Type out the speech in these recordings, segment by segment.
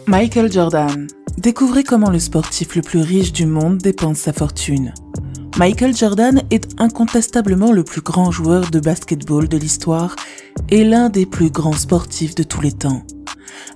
Michael Jordan. Découvrez comment le sportif le plus riche du monde dépense sa fortune. Michael Jordan est incontestablement le plus grand joueur de basketball de l'histoire et l'un des plus grands sportifs de tous les temps.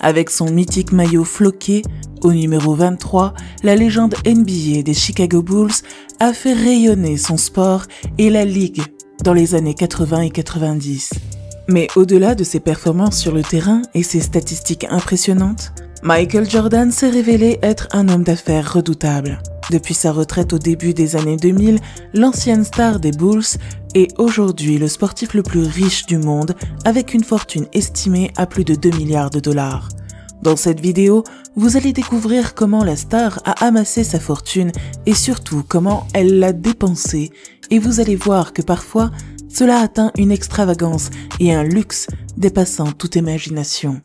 Avec son mythique maillot floqué, au numéro 23, la légende NBA des Chicago Bulls a fait rayonner son sport et la ligue dans les années 80 et 90. Mais au-delà de ses performances sur le terrain et ses statistiques impressionnantes, Michael Jordan s'est révélé être un homme d'affaires redoutable. Depuis sa retraite au début des années 2000, l'ancienne star des Bulls est aujourd'hui le sportif le plus riche du monde avec une fortune estimée à plus de 2 milliards de dollars. Dans cette vidéo, vous allez découvrir comment la star a amassé sa fortune et surtout comment elle l'a dépensée, et vous allez voir que parfois, cela atteint une extravagance et un luxe dépassant toute imagination.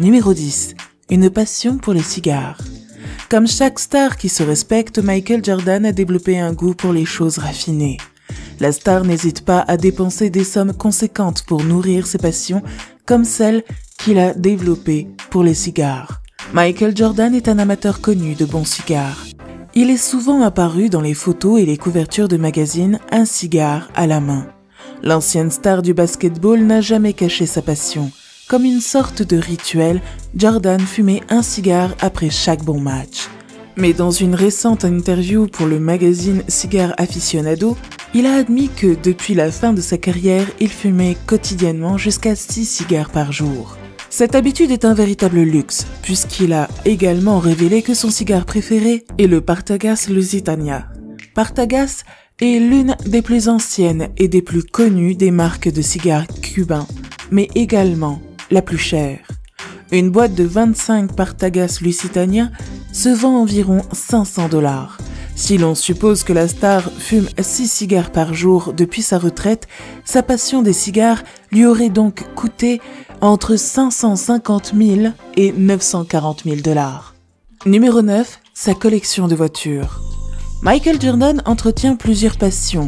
Numéro 10. Une passion pour les cigares. Comme chaque star qui se respecte, Michael Jordan a développé un goût pour les choses raffinées. La star n'hésite pas à dépenser des sommes conséquentes pour nourrir ses passions, comme celle qu'il a développée pour les cigares. Michael Jordan est un amateur connu de bons cigares. Il est souvent apparu dans les photos et les couvertures de magazines, un cigare à la main. L'ancienne star du basketball n'a jamais caché sa passion. Comme une sorte de rituel, Jordan fumait un cigare après chaque bon match. Mais dans une récente interview pour le magazine Cigar Aficionado, il a admis que depuis la fin de sa carrière, il fumait quotidiennement jusqu'à 6 cigares par jour. Cette habitude est un véritable luxe, puisqu'il a également révélé que son cigare préféré est le Partagas Lusitania. Partagas est l'une des plus anciennes et des plus connues des marques de cigares cubains, mais également la plus chère. Une boîte de 25 Partagas Lusitania se vend environ 500 $. Si l'on suppose que la star fume 6 cigares par jour depuis sa retraite, sa passion des cigares lui aurait donc coûté entre 550 000 et 940 000 $. Numéro 9. Sa collection de voitures. Michael Jordan entretient plusieurs passions.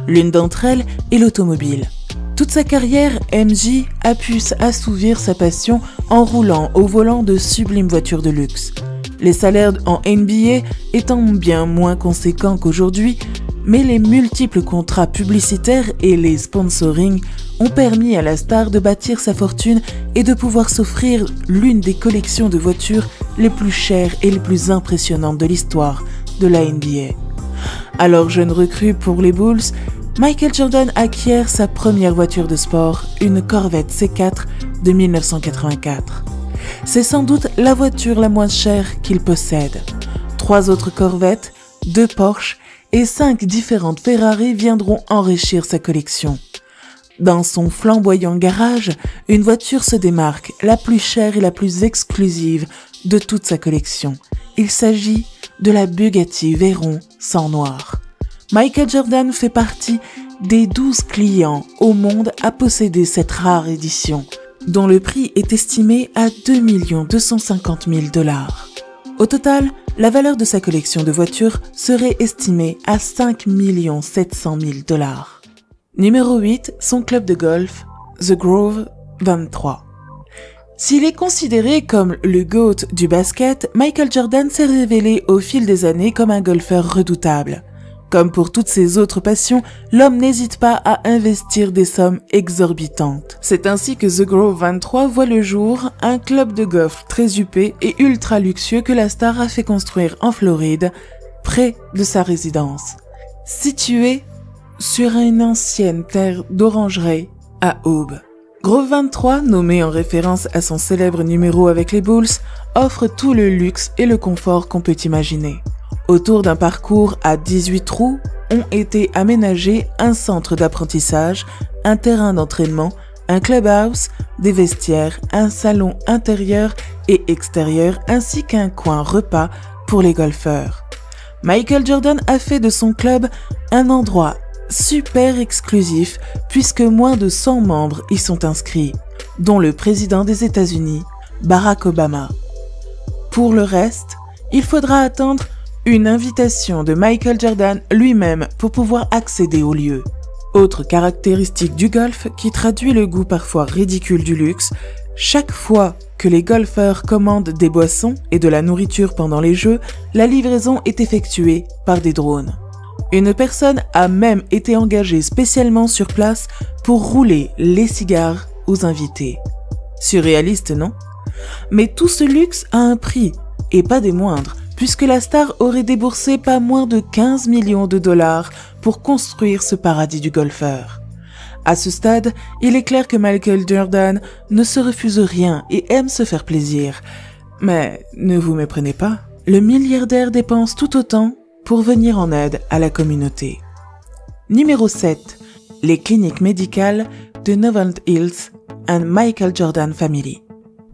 L'une d'entre elles est l'automobile. Toute sa carrière, MJ a pu assouvir sa passion en roulant au volant de sublimes voitures de luxe. Les salaires en NBA étant bien moins conséquents qu'aujourd'hui, mais les multiples contrats publicitaires et les sponsorings ont permis à la star de bâtir sa fortune et de pouvoir s'offrir l'une des collections de voitures les plus chères et les plus impressionnantes de l'histoire de la NBA. Alors jeune recrue pour les Bulls, Michael Jordan acquiert sa première voiture de sport, une Corvette C4 de 1984. C'est sans doute la voiture la moins chère qu'il possède. 3 autres Corvettes, 2 Porsche et 5 différentes Ferrari viendront enrichir sa collection. Dans son flamboyant garage, une voiture se démarque, la plus chère et la plus exclusive de toute sa collection. Il s'agit de la Bugatti Veyron sang noir. Michael Jordan fait partie des 12 clients au monde à posséder cette rare édition, dont le prix est estimé à 2 250 000 $. Au total, la valeur de sa collection de voitures serait estimée à 5 700 000 $. Numéro 8, son club de golf, The Grove 23. S'il est considéré comme le GOAT du basket, Michael Jordan s'est révélé au fil des années comme un golfeur redoutable. Comme pour toutes ses autres passions, l'homme n'hésite pas à investir des sommes exorbitantes. C'est ainsi que The Grove 23 voit le jour, un club de golf très huppé et ultra luxueux que la star a fait construire en Floride, près de sa résidence. Situé sur une ancienne terre d'orangerie à Aube. Grove 23, nommé en référence à son célèbre numéro avec les Bulls, offre tout le luxe et le confort qu'on peut imaginer. Autour d'un parcours à 18 trous ont été aménagés un centre d'apprentissage, un terrain d'entraînement, un clubhouse, des vestiaires, un salon intérieur et extérieur ainsi qu'un coin repas pour les golfeurs. Michael Jordan a fait de son club un endroit super exclusif puisque moins de 100 membres y sont inscrits, dont le président des États-Unis, Barack Obama. Pour le reste, il faudra attendre une invitation de Michael Jordan lui-même pour pouvoir accéder au lieu. Autre caractéristique du golf qui traduit le goût parfois ridicule du luxe, Chaque fois que les golfeurs commandent des boissons et de la nourriture pendant les jeux, la livraison est effectuée par des drones. Une personne a même été engagée spécialement sur place pour rouler les cigares aux invités. Surréaliste, non? Mais tout ce luxe a un prix, et pas des moindres, puisque la star aurait déboursé pas moins de 15 millions de dollars pour construire ce paradis du golfeur. À ce stade, il est clair que Michael Jordan ne se refuse rien et aime se faire plaisir. Mais ne vous méprenez pas, le milliardaire dépense tout autant pour venir en aide à la communauté. Numéro 7. Les cliniques médicales de Novant Health and Michael Jordan Family.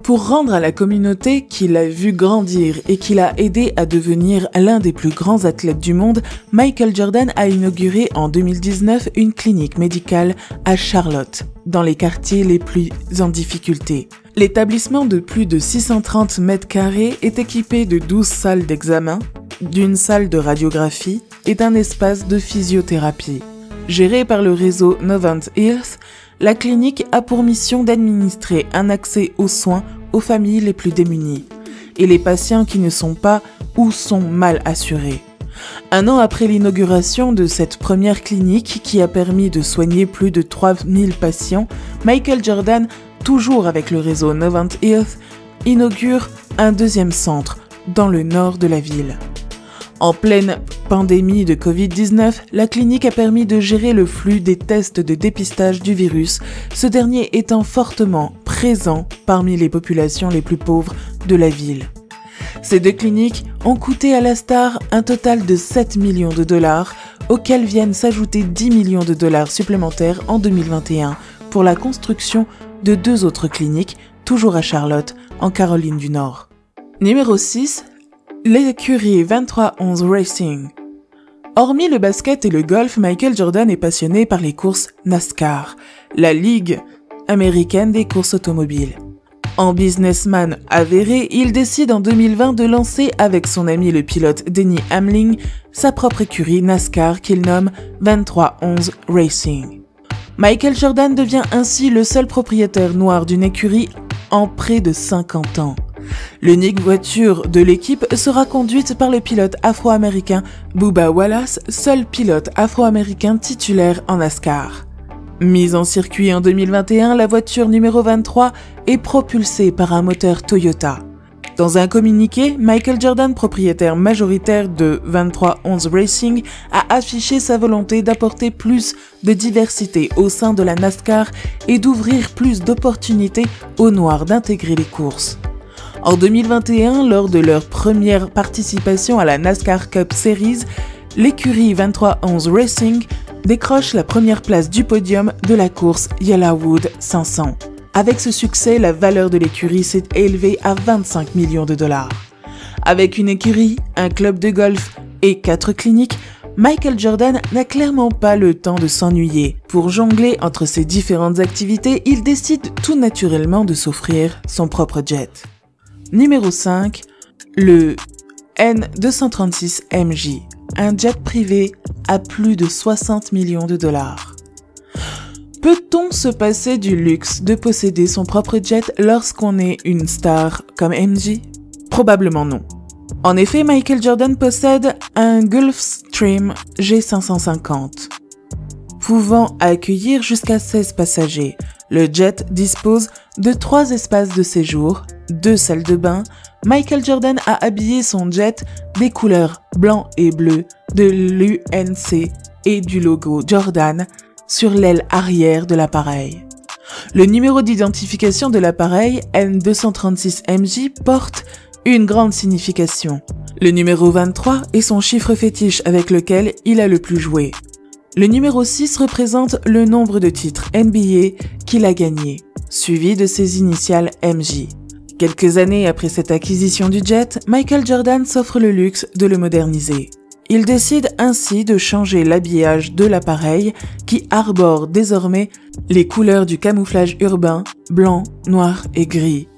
Pour rendre à la communauté qui l'a vu grandir et qui l'a aidé à devenir l'un des plus grands athlètes du monde, Michael Jordan a inauguré en 2019 une clinique médicale à Charlotte, dans les quartiers les plus en difficulté. L'établissement de plus de 630 mètres carrés est équipé de 12 salles d'examen, d'une salle de radiographie et d'un espace de physiothérapie. Géré par le réseau Novant Health, la clinique a pour mission d'administrer un accès aux soins aux familles les plus démunies et les patients qui ne sont pas ou sont mal assurés. Un an après l'inauguration de cette première clinique qui a permis de soigner plus de 3000 patients, Michael Jordan, toujours avec le réseau Novant Health, inaugure un deuxième centre dans le nord de la ville. En pleine pandémie de Covid-19, la clinique a permis de gérer le flux des tests de dépistage du virus, ce dernier étant fortement présent parmi les populations les plus pauvres de la ville. Ces deux cliniques ont coûté à la star un total de 7 millions de dollars, auxquels viennent s'ajouter 10 millions de dollars supplémentaires en 2021 pour la construction de 2 autres cliniques, toujours à Charlotte, en Caroline du Nord. Numéro 6. L'écurie 2311 Racing. Hormis le basket et le golf, Michael Jordan est passionné par les courses NASCAR, la ligue américaine des courses automobiles. En businessman avéré, il décide en 2020 de lancer avec son ami le pilote Denny Hamlin sa propre écurie NASCAR qu'il nomme 2311 Racing. Michael Jordan devient ainsi le seul propriétaire noir d'une écurie en près de 50 ans. L'unique voiture de l'équipe sera conduite par le pilote afro-américain Bubba Wallace, seul pilote afro-américain titulaire en NASCAR. Mise en circuit en 2021, la voiture numéro 23 est propulsée par un moteur Toyota. Dans un communiqué, Michael Jordan, propriétaire majoritaire de 2311 Racing, a affiché sa volonté d'apporter plus de diversité au sein de la NASCAR et d'ouvrir plus d'opportunités aux Noirs d'intégrer les courses. En 2021, lors de leur première participation à la NASCAR Cup Series, l'écurie 2311 Racing décroche la première place du podium de la course Yellowwood 500. Avec ce succès, la valeur de l'écurie s'est élevée à 25 millions de dollars. Avec une écurie, un club de golf et 4 cliniques, Michael Jordan n'a clairement pas le temps de s'ennuyer. Pour jongler entre ces différentes activités, il décide tout naturellement de s'offrir son propre jet. Numéro 5, le N236MJ, un jet privé à plus de 60 millions de dollars. Peut-on se passer du luxe de posséder son propre jet lorsqu'on est une star comme MJ? Probablement non. En effet, Michael Jordan possède un Gulfstream G550, pouvant accueillir jusqu'à 16 passagers. Le jet dispose de 3 espaces de séjour, 2 salles de bain. Michael Jordan a habillé son jet des couleurs blanc et bleu de l'UNC et du logo Jordan sur l'aile arrière de l'appareil. Le numéro d'identification de l'appareil N236MJ porte une grande signification. Le numéro 23 est son chiffre fétiche avec lequel il a le plus joué. Le numéro 6 représente le nombre de titres NBA qu'il a gagné, suivi de ses initiales MJ. Quelques années après cette acquisition du jet, Michael Jordan s'offre le luxe de le moderniser. Il décide ainsi de changer l'habillage de l'appareil qui arbore désormais les couleurs du camouflage urbain, blanc, noir et gris,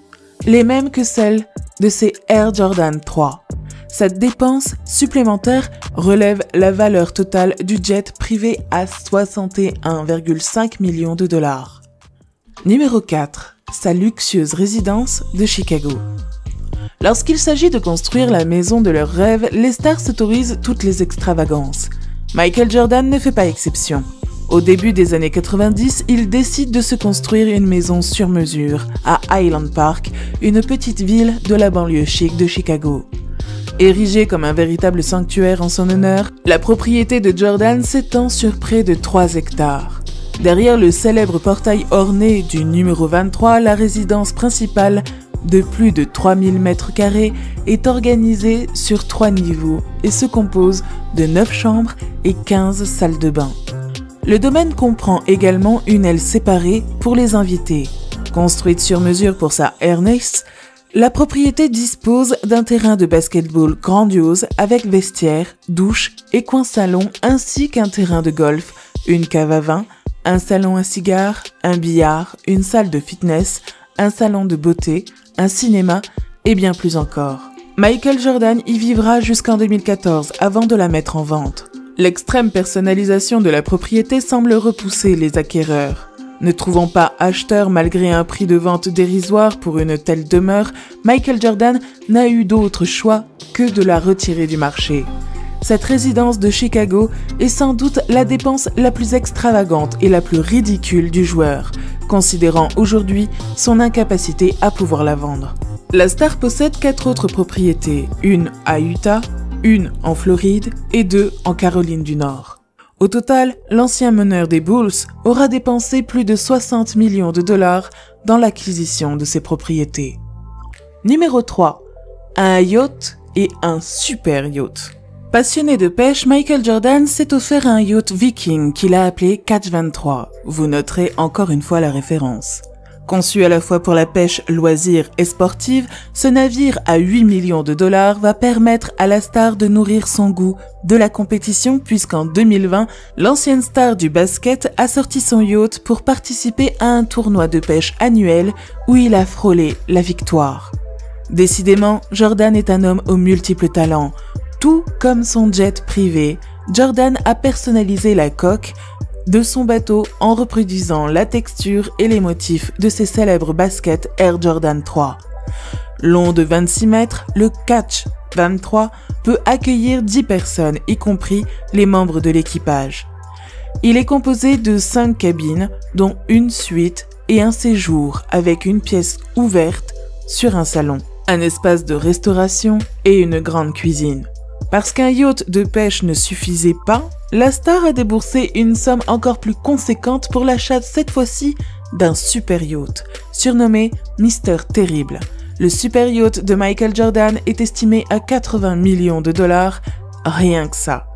les mêmes que celles de ses Air Jordan 3. Cette dépense supplémentaire relève la valeur totale du jet privé à 61,5 millions de dollars. Numéro 4. sa luxueuse résidence de Chicago. Lorsqu'il s'agit de construire la maison de leurs rêves, les stars s'autorisent toutes les extravagances. Michael Jordan ne fait pas exception. Au début des années 90, il décide de se construire une maison sur mesure à Highland Park, une petite ville de la banlieue chic de Chicago. Érigée comme un véritable sanctuaire en son honneur, la propriété de Jordan s'étend sur près de 3 hectares. Derrière le célèbre portail orné du numéro 23, la résidence principale de plus de 3000 mètres carrés est organisée sur 3 niveaux et se compose de 9 chambres et 15 salles de bain. Le domaine comprend également une aile séparée pour les invités. Construite sur mesure pour sa Ernest, la propriété dispose d'un terrain de basketball grandiose avec vestiaire, douche et coin salon ainsi qu'un terrain de golf, une cave à vin, un salon à cigares, un billard, une salle de fitness, un salon de beauté, un cinéma et bien plus encore. Michael Jordan y vivra jusqu'en 2014 avant de la mettre en vente. L'extrême personnalisation de la propriété semble repousser les acquéreurs. Ne trouvant pas acheteur malgré un prix de vente dérisoire pour une telle demeure, Michael Jordan n'a eu d'autre choix que de la retirer du marché. Cette résidence de Chicago est sans doute la dépense la plus extravagante et la plus ridicule du joueur, considérant aujourd'hui son incapacité à pouvoir la vendre. La star possède 4 autres propriétés, une à Utah, une en Floride et 2 en Caroline du Nord. Au total, l'ancien meneur des Bulls aura dépensé plus de 60 millions de dollars dans l'acquisition de ses propriétés. Numéro 3. Un yacht et un super yacht. Passionné de pêche, Michael Jordan s'est offert un yacht Viking qu'il a appelé Catch 23. Vous noterez encore une fois la référence. Conçu à la fois pour la pêche loisir et sportive, ce navire à 8 millions de dollars va permettre à la star de nourrir son goût de la compétition puisqu'en 2020, l'ancienne star du basket a sorti son yacht pour participer à un tournoi de pêche annuel où il a frôlé la victoire. Décidément, Jordan est un homme aux multiples talents. Tout comme son jet privé, Jordan a personnalisé la coque de son bateau en reproduisant la texture et les motifs de ses célèbres baskets Air Jordan 3. Long de 26 mètres, le Catch 23 peut accueillir 10 personnes, y compris les membres de l'équipage. Il est composé de 5 cabines, dont une suite et un séjour avec une pièce ouverte sur un salon, un espace de restauration et une grande cuisine. Parce qu'un yacht de pêche ne suffisait pas, la star a déboursé une somme encore plus conséquente pour l'achat cette fois-ci d'un super yacht, surnommé Mr. Terrible. Le super yacht de Michael Jordan est estimé à 80 millions de dollars, rien que ça.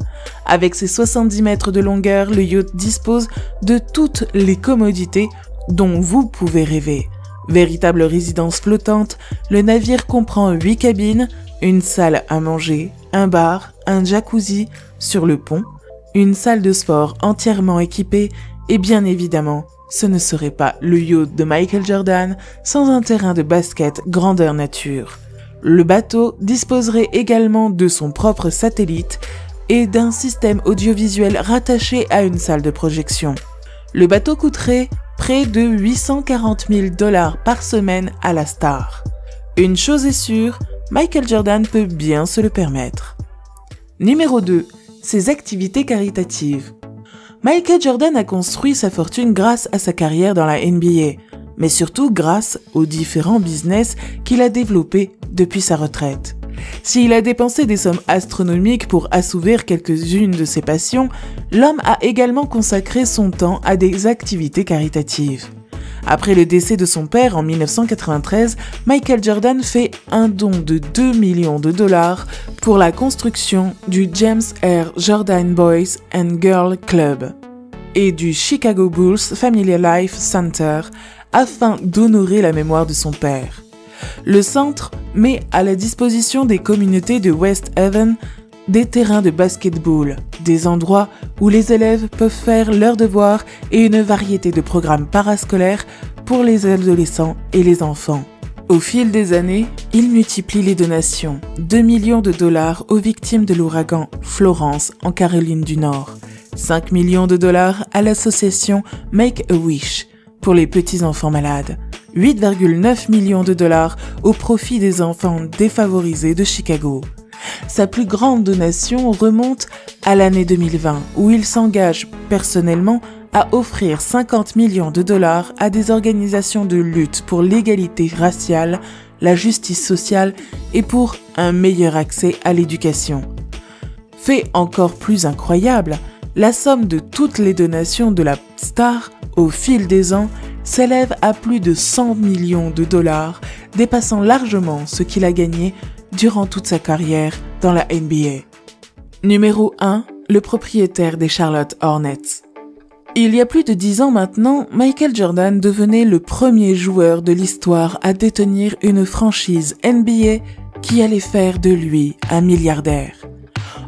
Avec ses 70 mètres de longueur, le yacht dispose de toutes les commodités dont vous pouvez rêver. Véritable résidence flottante, le navire comprend 8 cabines, une salle à manger, un bar, un jacuzzi sur le pont, une salle de sport entièrement équipée et bien évidemment, ce ne serait pas le yacht de Michael Jordan sans un terrain de basket grandeur nature. Le bateau disposerait également de son propre satellite et d'un système audiovisuel rattaché à une salle de projection. Le bateau coûterait près de 840 000 dollars par semaine à la star. Une chose est sûre, Michael Jordan peut bien se le permettre. Numéro 2. Ses activités caritatives. Michael Jordan a construit sa fortune grâce à sa carrière dans la NBA, mais surtout grâce aux différents business qu'il a développés depuis sa retraite. S'il a dépensé des sommes astronomiques pour assouvir quelques-unes de ses passions, l'homme a également consacré son temps à des activités caritatives. Après le décès de son père en 1993, Michael Jordan fait un don de 2 millions de dollars pour la construction du James R. Jordan Boys and Girls Club et du Chicago Bulls Family Life Center afin d'honorer la mémoire de son père. Le centre met à la disposition des communautés de West Haven des terrains de basketball, des endroits où les élèves peuvent faire leurs devoirs et une variété de programmes parascolaires pour les adolescents et les enfants. Au fil des années, il multiplie les donations, 2 millions de dollars aux victimes de l'ouragan Florence en Caroline du Nord, 5 millions de dollars à l'association Make a Wish pour les petits enfants malades, $8,9 millions au profit des enfants défavorisés de Chicago. Sa plus grande donation remonte à l'année 2020, où il s'engage personnellement à offrir $50 millions à des organisations de lutte pour l'égalité raciale, la justice sociale et pour un meilleur accès à l'éducation. Fait encore plus incroyable, la somme de toutes les donations de la star au fil des ans s'élève à plus de $100 millions, dépassant largement ce qu'il a gagné durant toute sa carrière dans la NBA. Numéro 1, le propriétaire des Charlotte Hornets. Il y a plus de 10 ans maintenant, Michael Jordan devenait le premier joueur de l'histoire à détenir une franchise NBA qui allait faire de lui un milliardaire.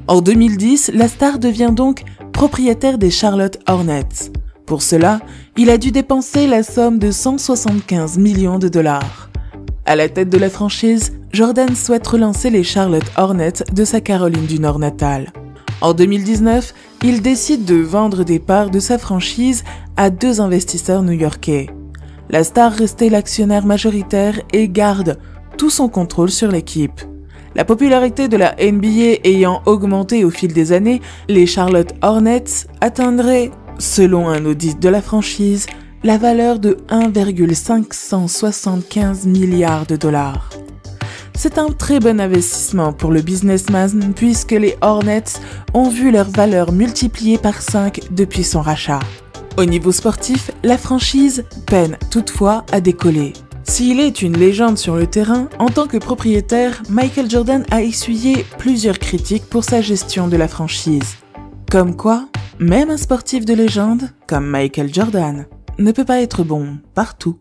En 2010, la star devient donc propriétaire des Charlotte Hornets. Pour cela, il a dû dépenser la somme de $175 millions. À la tête de la franchise, Jordan souhaite relancer les Charlotte Hornets de sa Caroline du Nord natale. En 2019, il décide de vendre des parts de sa franchise à 2 investisseurs new-yorkais. La star restait l'actionnaire majoritaire et garde tout son contrôle sur l'équipe. La popularité de la NBA ayant augmenté au fil des années, les Charlotte Hornets atteindraient, selon un audit de la franchise, la valeur de $1,575 milliards. C'est un très bon investissement pour le businessman puisque les Hornets ont vu leur valeur multipliée par 5 depuis son rachat. Au niveau sportif, la franchise peine toutefois à décoller. S'il est une légende sur le terrain, en tant que propriétaire, Michael Jordan a essuyé plusieurs critiques pour sa gestion de la franchise. Comme quoi, même un sportif de légende, comme Michael Jordan, ne peut pas être bon partout.